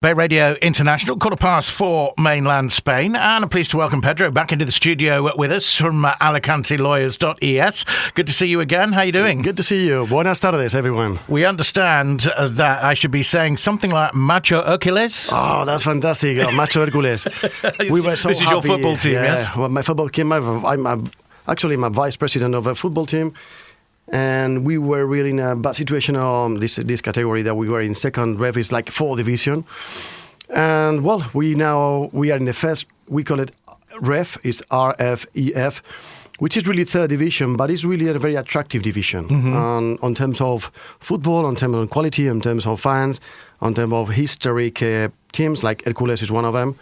BayRadio International, 4:15 mainland Spain, and I'm pleased to welcome Pedro back into the studio with us from AlicanteLawyers.es. Good to see you again. How are you doing? Good to see you. Buenas tardes, everyone. We understand that I should be saying something like Macho Hercules. Oh, that's fantastic. Macho Hercules. We were so This is happy. your football team, yes? Well, my football team, I'm vice president of a football team. And we were really in a bad situation on this category that we were in second ref, is like 4th division. And well, we are in the first, we call it ref, it's RFEF, which is really 3rd division, but it's really a very attractive division on terms of football, on terms of quality, on terms of fans, on terms of historic teams, like Hercules is one of them.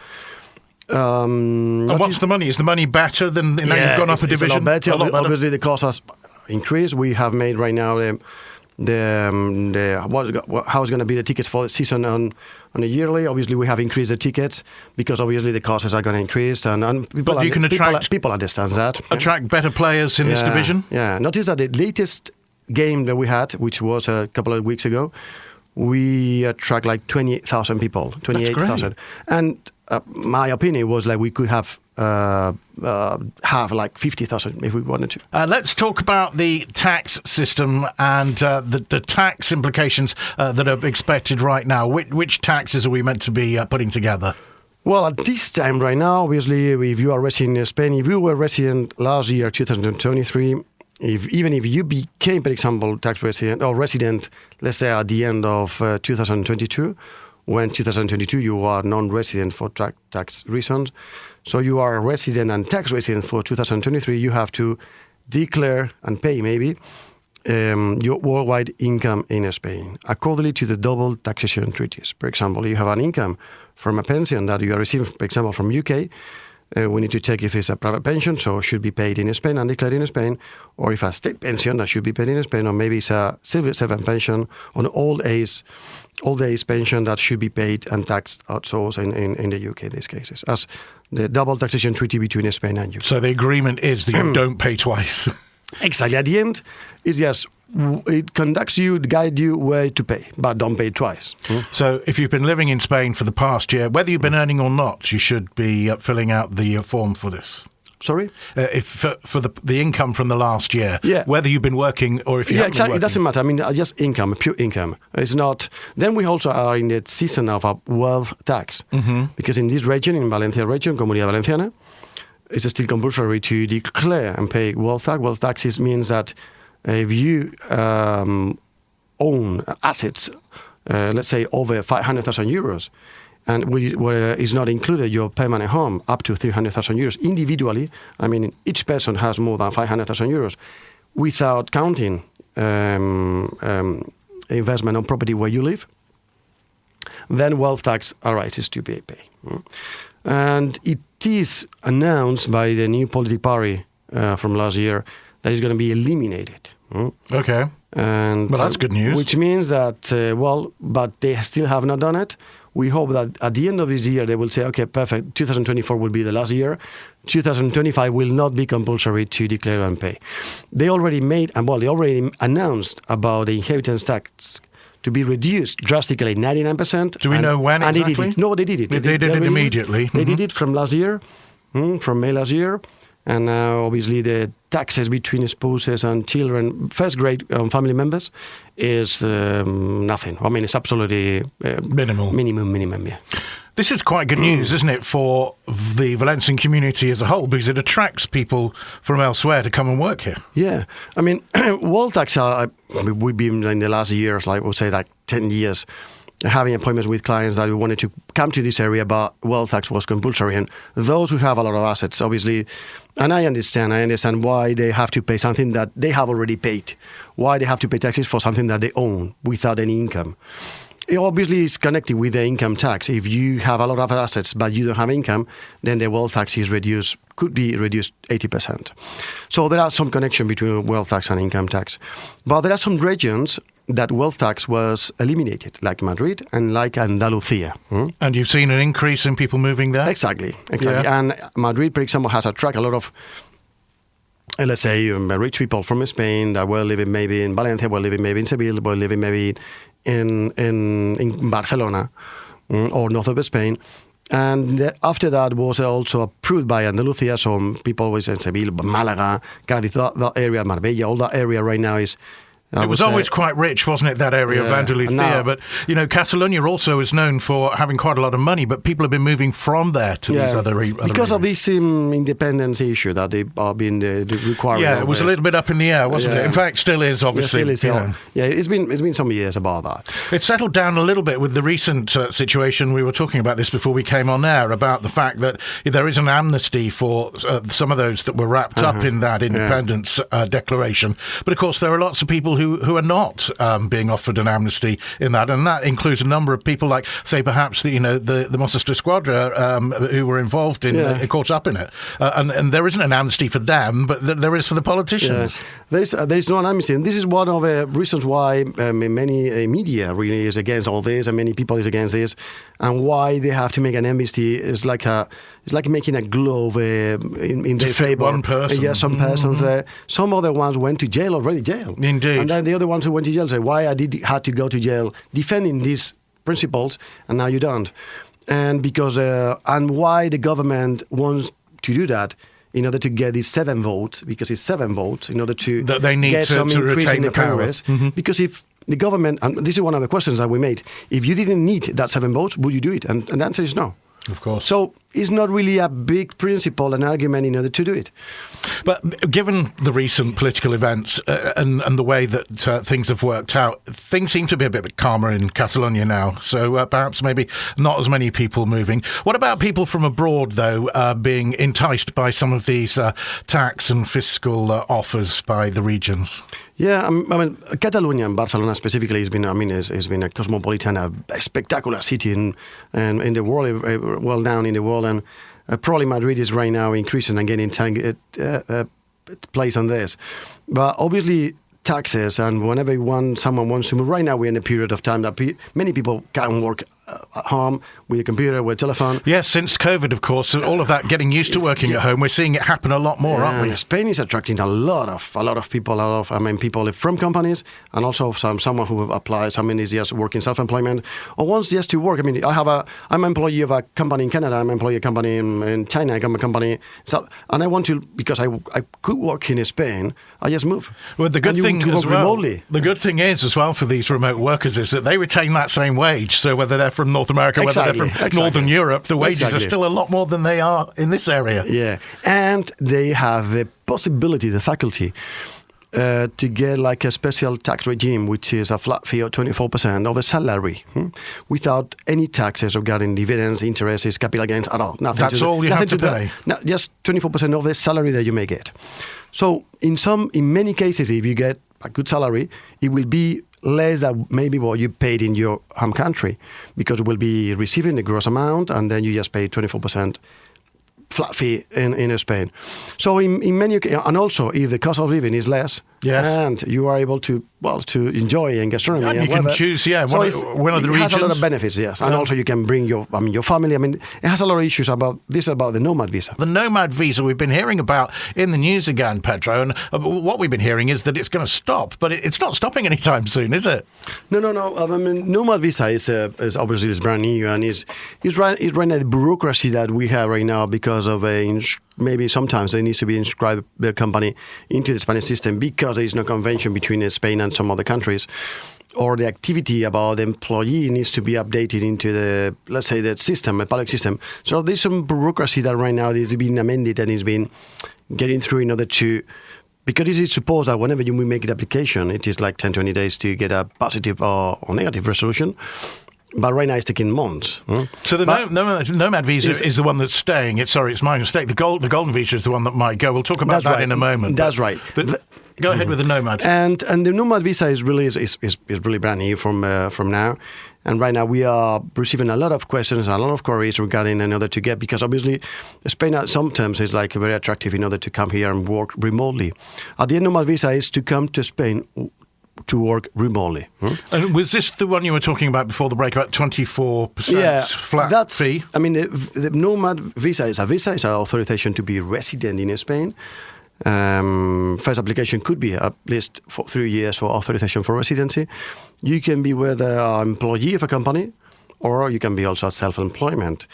And what's the money? Is the money better than now you've gone up a division? A lot better. Obviously, the cost has increased. We have made right now how is going to be the tickets for the season on a yearly. Obviously, we have increased the tickets because obviously the costs are going to increase, and people understand that. Attract better players in this division. Yeah. Notice that the latest game that we had, which was a couple of weeks ago, we attract like 28,000 people. 28,000, and my opinion was like we could have like 50,000 if we wanted to. Let's talk about the tax system and the tax implications that are expected right now. Which taxes are we meant to be putting together? Well, at this time right now, obviously, if you are resident in Spain, if you were resident last year, 2023, even if you became, for example, tax resident or resident, let's say at the end of 2022, when 2022 you are non-resident for tax reasons, so you are a resident and tax resident for 2023, you have to declare and pay maybe your worldwide income in Spain, accordingly to the double taxation treaties. For example, you have an income from a pension that you are receiving, for example, from UK, we need to check if it's a private pension, so it should be paid in Spain and declared in Spain, or if a state pension that should be paid in Spain, or maybe it's a civil servant pension, on old age pension that should be paid and taxed outsourced in the UK in these cases, as the double taxation treaty between Spain and UK. So the agreement is that you don't pay twice. Exactly. At the end, it's just it conducts you, guide you where to pay, but don't pay twice. So if you've been living in Spain for the past year, whether you've been earning or not, you should be filling out the form for this. Sorry? If for the income from the last year, whether you've been working or if you haven't exactly. been working. It doesn't matter. I mean, just income, pure income. It's not. Then we also are in the season of a wealth tax, because in this region, in Valencia region, Comunidad Valenciana, it's still compulsory to declare and pay wealth tax. Wealth taxes means that if you own assets, let's say over 500,000 euros, and where is not included your permanent home up to 300,000 euros individually, I mean, each person has more than 500,000 euros, without counting investment on property where you live, then wealth tax arises to be paid. And it is announced by the new political party from last year that is going to be eliminated. Okay. And well, that's good news. Which means that, but they still have not done it. We hope that at the end of this year, they will say, okay, perfect, 2024 will be the last year. 2025 will not be compulsory to declare and pay. They already announced about the inheritance tax to be reduced drastically, 99%. Do we know when exactly? And they did it. No, they did it. They did it immediately. They did it from last year, from May last year. And now, obviously, the taxes between spouses and children, first grade family members, is nothing. I mean, it's absolutely minimum, yeah. This is quite good news, isn't it, for the Valencian community as a whole, because it attracts people from elsewhere to come and work here. Yeah. I mean, wealth tax, we've been in the last years, like I would say, like 10 years, having appointments with clients that we wanted to come to this area, but wealth tax was compulsory. And those who have a lot of assets, obviously, and I understand why they have to pay something that they have already paid, why they have to pay taxes for something that they own without any income. It obviously is connected with the income tax. If you have a lot of assets but you don't have income, then the wealth tax is could be reduced 80%. So there are some connection between wealth tax and income tax. But there are some regions that wealth tax was eliminated, like Madrid and like Andalusia. And you've seen an increase in people moving there? Exactly. Yeah. And Madrid, for example, has attracted a lot of, let's say, rich people from Spain that were living maybe in Valencia, were living maybe in Seville, were living maybe in Barcelona. or north of Spain. And after that was also approved by Andalusia. So people always say Seville, Malaga, Cádiz, that area, Marbella, all that area right now is. It was always quite rich, wasn't it, that area of Andalusia? But, Catalonia also is known for having quite a lot of money, but people have been moving from there to these other because of this independence issue that they are being required. Yeah, it was a little bit up in the air, wasn't it? In fact, still is, obviously. It's been some years about that. It settled down a little bit with the recent situation. We were talking about this before we came on air, about the fact that there is an amnesty for some of those that were wrapped up in that independence declaration. But, of course, there are lots of people who are not being offered an amnesty in that, and that includes a number of people like, say, perhaps the Mossos de Squadra who were involved in caught up in it, and there isn't an amnesty for them, but there is for the politicians. There's no amnesty, and this is one of the reasons why many media really is against all this, and many people is against this, and why they have to make an amnesty is like making a glove in their favor. One person, some persons. Some other ones went to jail already. Indeed. And then the other ones who went to jail say, why I had to go to jail defending these principles, and now you don't. And because and why the government wants to do that in order to get these 7 votes, because it's 7 votes, in order to that they need get some to increase retain in the Congress. Because if the government, and this is one of the questions that we made, if you didn't need that 7 votes, would you do it? And the answer is no. Of course. So it's not really a big principle, an argument in order to do it. But given the recent political events and the way that things have worked out, things seem to be a bit calmer in Catalonia now. So perhaps maybe not as many people moving. What about people from abroad, though, being enticed by some of these tax and fiscal offers by the regions? Yeah, I mean, Catalonia and Barcelona specifically has been a cosmopolitan, a spectacular city in the world, well known in the world, and probably Madrid is right now increasing and getting place on this. But obviously, taxes, and whenever someone wants to move, right now we're in a period of time that many people can work at home with a computer, with a telephone. Yes, since COVID, of course, all of that getting used to working at home, we're seeing it happen a lot more, aren't we? Spain is attracting a lot of people, people from companies, and also someone who applies, is just working self-employment, or wants just to work. I'm an employee of a company in Canada, I'm an employee of a company in China, I'm a company, and I want to, because I could work in Spain, I just move. Well, the good thing as well, the good thing is as well for these remote workers is that they retain that same wage. So whether they're from North America, whether they're from Northern Europe, the wages are still a lot more than they are in this area. Yeah, and they have the possibility, the faculty, to get like a special tax regime, which is a flat fee of 24% of the salary, without any taxes regarding dividends, interests, capital gains at all. That's all you have to pay. Just 24% of the salary that you may get. So in many cases, if you get a good salary, it will be less than maybe what you paid in your home country, because you will be receiving the gross amount, and then you just pay 24% flat fee in Spain. So in many, and also if the cost of living is less, and you are able to enjoy in gastronomy, and you can choose, one of the regions. It has a lot of benefits, yes, and also you can bring your family. It has a lot of issues about the Nomad visa. The Nomad visa we've been hearing about in the news again, Pedro, and what we've been hearing is that it's going to stop, but it's not stopping anytime soon, is it? No. Nomad visa is obviously is brand new, and is right now the bureaucracy that we have right now because of maybe sometimes they need to be inscribed the company into the Spanish system because there is no convention between Spain and some other countries, or the activity about the employee needs to be updated into the, let's say, the system, a public system. So there's some bureaucracy that right now is being amended and is being getting through in order to, because it is supposed that whenever you make an application, it is like 10, 20 days to get a positive or negative resolution. But right now it's taking months. So the Nomad visa is the one that's staying. It's my mistake. The Golden visa is the one that might go. We'll talk about that in a moment. That's right. Go ahead with the Nomad. And the Nomad visa is really brand new from now. And right now we are receiving a lot of questions, a lot of queries regarding in order to get, because obviously Spain at some terms is like very attractive in order to come here and work remotely. At the end, Nomad visa is to come to Spain to work remotely. And was this the one you were talking about before the break, about 24% flat fee? The Nomad visa is an authorization to be resident in Spain. First application could be at least for 3 years for authorization for residency. You can be whether an employee of a company or you can be also self-employment.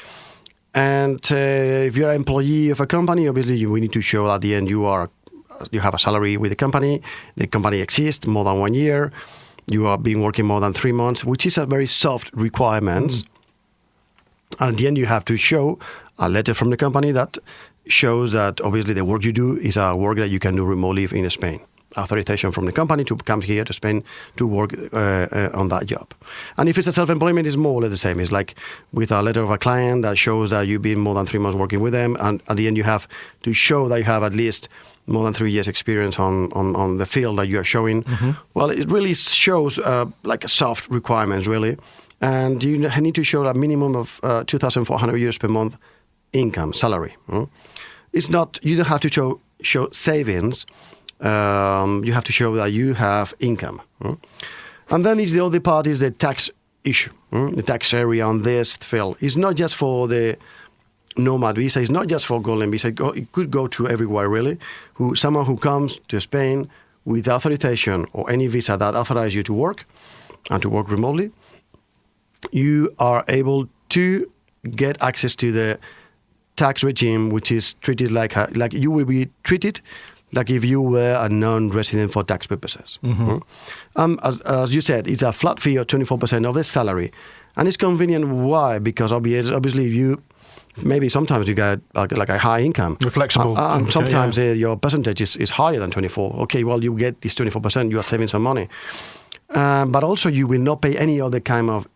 And if you're an employee of a company, obviously we need to show at the end you have a salary with the company exists more than 1 year, you have been working more than 3 months, which is a very soft requirement. And at the end you have to show a letter from the company that shows that obviously the work you do is a work that you can do remotely in Spain. Authorization from the company to come here to Spain to work on that job. And if it's a self-employment, it's more or less the same. It's like with a letter of a client that shows that you've been more than 3 months working with them, and at the end you have to show that you have at least more than 3 years experience on the field that you are showing. Well, it really shows like a soft requirements, really. And you need to show a minimum of 2,400 euros per month income, salary. It's not, you don't have to show savings. You have to show that you have income. And then the other part is the tax issue. The tax area on this field. It's not just for the Nomad visa, it's not just for Golden visa, it could go to everywhere really. Someone who comes to Spain with authorization or any visa that authorizes you to work and to work remotely, you are able to get access to the tax regime, which is treated like you will be treated like if you were a non-resident for tax purposes. As you said, it's a flat fee of 24% of the salary. And it's convenient. Why? Because obviously maybe sometimes you get like a high income. You're flexible. And sometimes your percentage is higher than 24. Okay, well, you get this 24%, you are saving some money. But also you will not pay any other kind of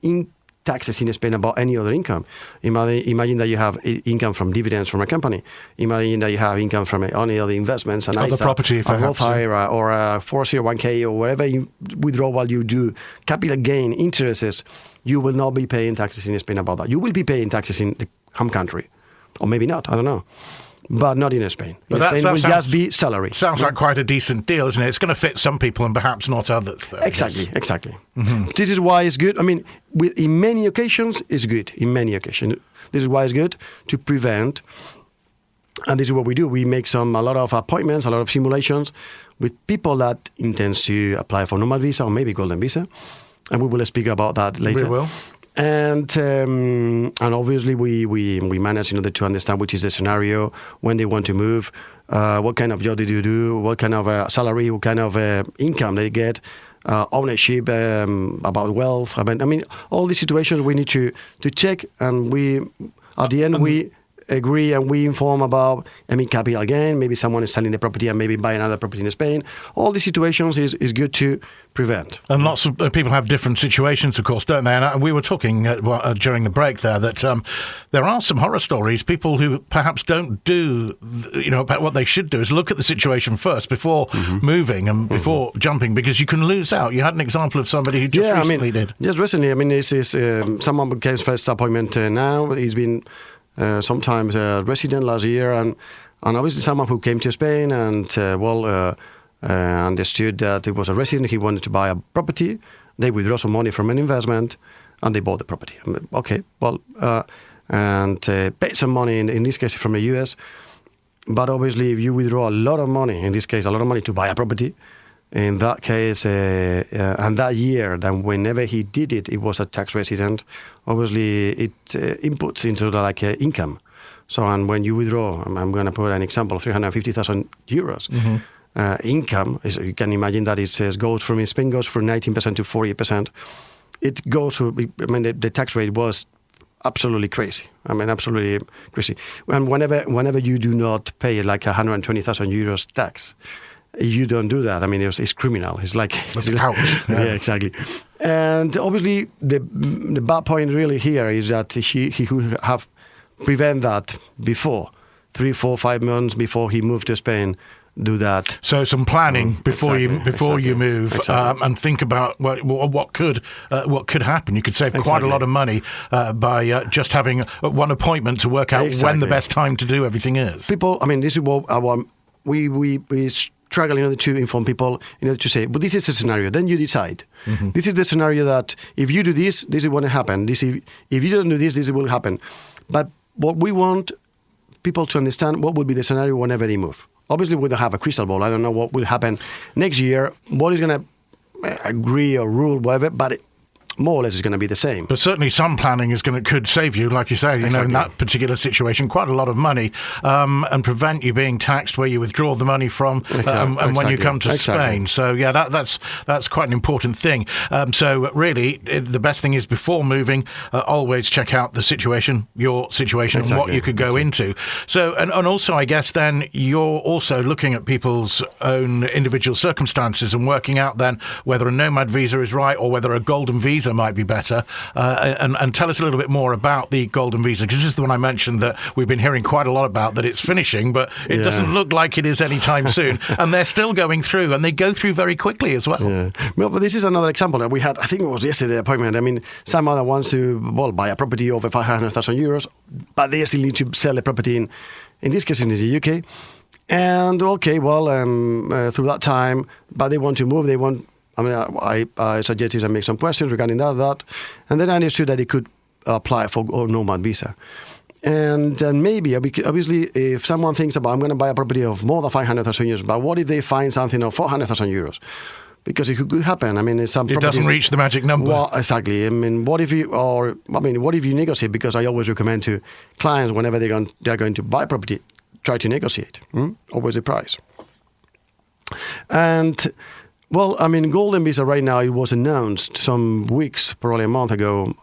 taxes in Spain about any other income. Imagine that you have income from dividends from a company. Imagine that you have income from any other investments. And other property, perhaps. Or a 401k or wherever you withdraw while you do capital gain interests, you will not be paying taxes in Spain about that. You will be paying taxes in the home country. Or maybe not, I don't know. But not in Spain. In Spain will just be salary. Sounds like quite a decent deal, isn't it? It's going to fit some people and perhaps not others, though. Exactly. This is why it's good. I mean, in many occasions, it's good. In many occasions. This is why it's good to prevent. And this is what we do. We make a lot of appointments, a lot of simulations with people that intend to apply for Nomad visa or maybe Golden visa. And we will speak about that later. We will. And obviously we manage in order to understand which is the scenario, when they want to move, what kind of job did you do, what kind of salary, what kind of income they get, ownership, about wealth. I mean, all these situations we need to check, and at the end we agree and we inform about capital gain. Maybe someone is selling the property and maybe buy another property in Spain. All these situations is good to prevent. And lots of people have different situations, of course, don't they? And we were talking during the break there that there are some horror stories. People who perhaps don't do, what they should do is look at the situation first before moving and before jumping, because you can lose out. You had an example of somebody who just recently did. Just recently. This is someone became first appointment now. He's been sometimes a resident last year, and obviously someone who came to Spain and understood that it was a resident. He wanted to buy a property. They withdraw some money from an investment, and they bought the property. And paid some money in this case from the US. But obviously, if you withdraw a lot of money, in this case, a lot of money to buy a property, in that case, and that year, then whenever he did it, it was a tax resident. Obviously, it inputs into the income. So, and when you withdraw, I'm going to put an example, 350,000 euros income. You can imagine that it goes from, in Spain, goes from 19% to 40%. It goes to, the tax rate was absolutely crazy. Absolutely crazy. And whenever you do not pay 120,000 euros tax, you don't do that. It's criminal. It's like... It's a couch. Yeah, exactly. And obviously, the bad point really here is that he could have prevent that before, 3, 4, 5 months before he moved to Spain, do that. So some planning before you move, and think about what could happen. You could save quite a lot of money by just having one appointment to work out when the best time to do everything is. People, this is what we struggle in order to inform people, in order to say, but this is the scenario. Then you decide. This is the scenario that if you do this is what will happen. If you don't do this will happen. But what we want people to understand, what will be the scenario whenever they move. Obviously, we don't have a crystal ball. I don't know what will happen next year, what is going to agree or rule, whatever. But more or less is going to be the same. But certainly some planning could save you, like you say, in that particular situation, quite a lot of money, and prevent you being taxed where you withdraw the money from and when you come to Spain. So yeah, that's quite an important thing. So really, the best thing is before moving, always check out the situation, your situation, and what you could go into. So and also, I guess then you're also looking at people's own individual circumstances and working out then whether a nomad visa is right or whether a golden visa might be better, and tell us a little bit more about the golden visa, because this is the one I mentioned that we've been hearing quite a lot about, that it's finishing, but it doesn't look like it is anytime soon, and they're still going through, and they go through very quickly as well. Well, but this is another example that we had, I think it was yesterday, appointment. I mean, some other wants to buy a property over 500,000 euros, but they still need to sell a property in this case in the UK, and through that time, but they want to move, I suggested I make some questions regarding that, and then I understood that he could apply for a nomad visa. And maybe, obviously, if someone thinks about, I'm going to buy a property of more than 500,000 euros, but what if they find something of 400,000 euros? Because it could happen. I mean, it doesn't reach the magic number. Well, exactly. I mean, what if you negotiate? Because I always recommend to clients whenever they're going to buy property, try to negotiate. Always the price. And well, I mean, golden visa right now, it was announced some weeks, probably a month ago,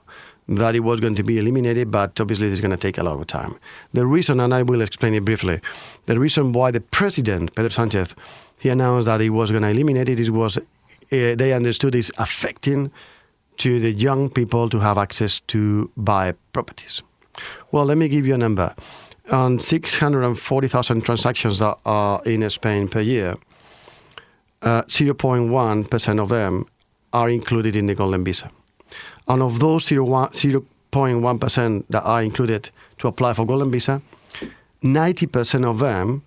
that it was going to be eliminated, but obviously it's going to take a lot of time. The reason, and I will explain it briefly, the reason why the president, Pedro Sánchez, he announced that he was going to eliminate it, they understood it's affecting to the young people to have access to buy properties. Well, let me give you a number. On 640,000 transactions that are in Spain per year, 0.1% of them are included in the golden visa. And of those 0.1% that are included to apply for golden visa, 90% of them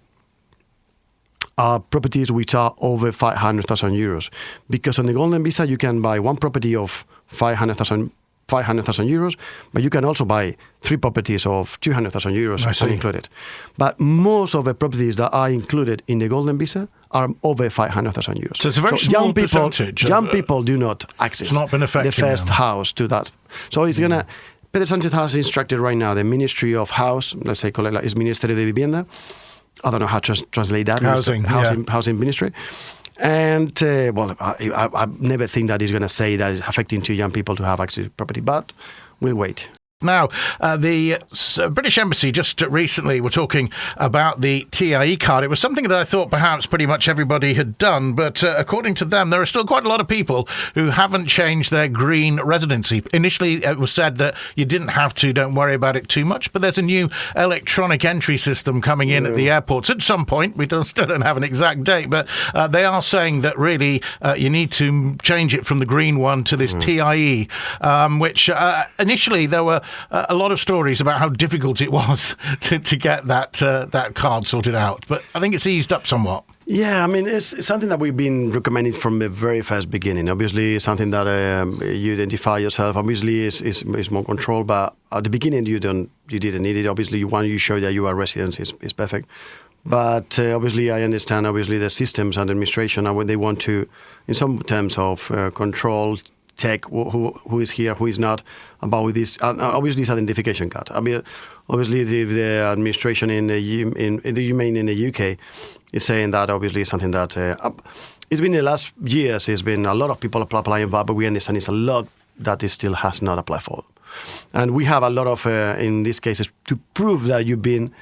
are properties which are over 500,000 euros. Because on the golden visa, you can buy one property of 500,000 euros, but you can also buy 3 properties of 200,000 euros included. But most of the properties that are included in the golden visa are over 500,000 euros. So it's a very small percentage. Young people do not access the first house to that. So it's going to... Pedro Sánchez has instructed right now the Ministry of House, let's say it's Ministerio de Vivienda. I don't know how to translate that. Housing Ministry. And, I never think that he's going to say that it's affecting to young people to have access to property, but we'll wait. Now, the British Embassy just recently were talking about the TIE card. It was something that I thought perhaps pretty much everybody had done, but according to them, there are still quite a lot of people who haven't changed their green residency. Initially, it was said that you didn't have to, don't worry about it too much, but there's a new electronic entry system coming in at the airports at some point. We still don't have an exact date, but they are saying that really you need to change it from the green one to this TIE, which initially there were a lot of stories about how difficult it was to get that card sorted out. But I think it's eased up somewhat. Yeah, I mean, it's something that we've been recommending from the very first beginning. Obviously, it's something that you identify yourself. Obviously, it's more control, but at the beginning, you didn't need it. Obviously, when you show that you are residents, it's perfect. But obviously, I understand, the systems and administration, and when they want to, in some terms of control, check who is here, who is not, about this. Obviously, it's an identification card. I mean, obviously, the administration in the UK is saying that obviously it's something that it's been in the last years. It's been a lot of people applying for, but we understand it's a lot that it still has not applied for, and we have a lot of in these cases to prove that you've been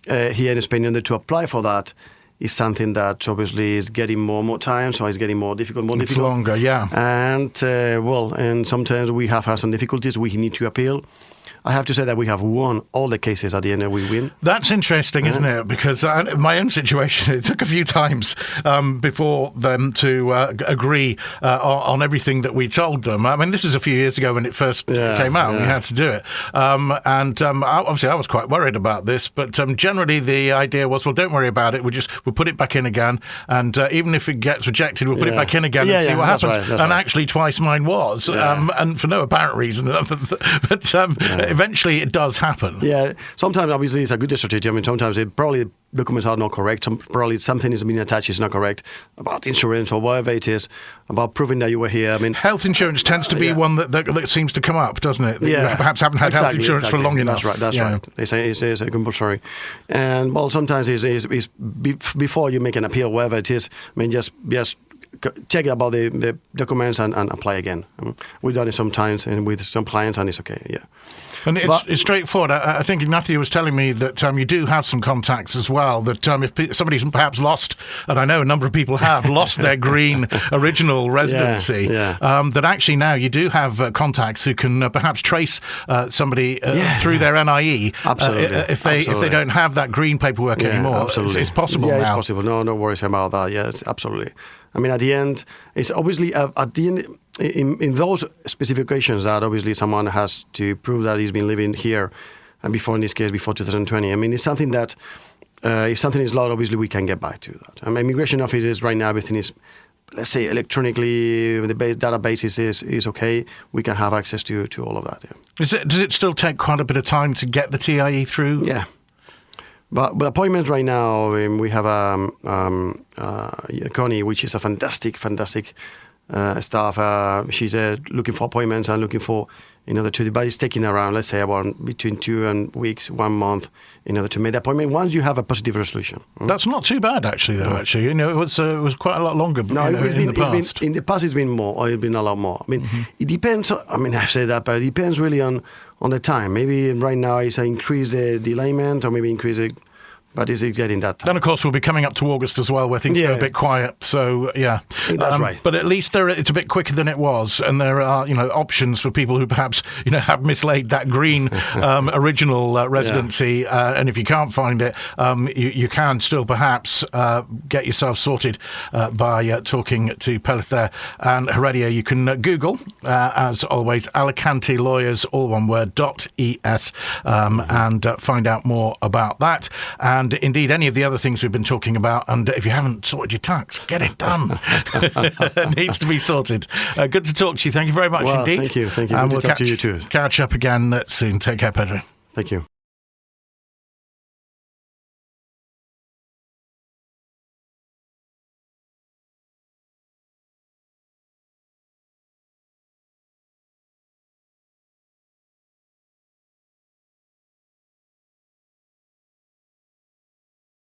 here in Spain in order to apply for that. Is something that obviously is getting more time, so it's getting more difficult. It's longer, yeah. And and sometimes we have had some difficulties. We need to appeal. I have to say that we have won all the cases at the end that we win. That's interesting, isn't it? Because my own situation, it took a few times before them to agree on everything that we told them. I mean, this is a few years ago when it first came out. We had to do it. Obviously, I was quite worried about this. But generally, the idea was, well, don't worry about it. We'll put it back in again. And even if it gets rejected, we'll put it back in again and see what happens. Right, and actually, twice mine was. And for no apparent reason. But eventually it does happen. Yeah, sometimes obviously it's a good strategy. I mean, sometimes probably documents are not correct. Probably something is being attached is not correct about insurance or whatever it is, about proving that you were here. I mean, health insurance tends to be one that seems to come up, doesn't it? Yeah, you perhaps haven't had health insurance for long enough. That's right. They say it's compulsory, and well, sometimes it's before you make an appeal, whatever it is. I mean, just check about the documents and apply again. We've done it sometimes and with some clients, and it's okay. Yeah. And it's straightforward. I think Ignacio was telling me that you do have some contacts as well, that if somebody's perhaps lost, and I know a number of people have, lost their green original residency, that actually now you do have contacts who can perhaps trace somebody through their NIE if they don't have that green paperwork anymore. Absolutely. It's possible now. Yeah, it's possible. No worries about that. Yeah, it's absolutely. I mean, at the end, it's obviously at the end, in those specifications that obviously someone has to prove that he's been living here, and in this case, before 2020. I mean, it's something that if something is lost, obviously we can get back to that. I mean, immigration offices right now, everything is, let's say, electronically, the database is okay. We can have access to all of that. Yeah. Does it still take quite a bit of time to get the TIE through? Yeah. But appointments right now, we have Connie, which is a fantastic staff. She's looking for appointments and looking for in order to, but it's taking around, let's say, about between 2 weeks, 1 month, in order to make the appointment. Once you have a positive resolution, that's not too bad, actually. Though, actually, it was quite a lot longer. No, in the past. In the past, it's been more, or it's been a lot more. I mean, it depends. I mean, I've said that, but it depends really on the time. Maybe right now it's increase the delayment, or maybe increase it. But is it getting that time? Then, of course, we'll be coming up to August as well, where things go a bit quiet. So, yeah. That's right. But at least it's a bit quicker than it was. And there are, options for people who perhaps, have mislaid that green original residency. And if you can't find it, you can still perhaps get yourself sorted by talking to Pellicer and Heredia. You can Google, as always, Alicante Lawyers, all one word, .es, and find out more about that. And indeed, any of the other things we've been talking about. And if you haven't sorted your tax, get it done. It needs to be sorted. Good to talk to you. Thank you very much indeed. Thank you. And we'll talk to you too. Catch up again soon. Take care, Pedro. Thank you.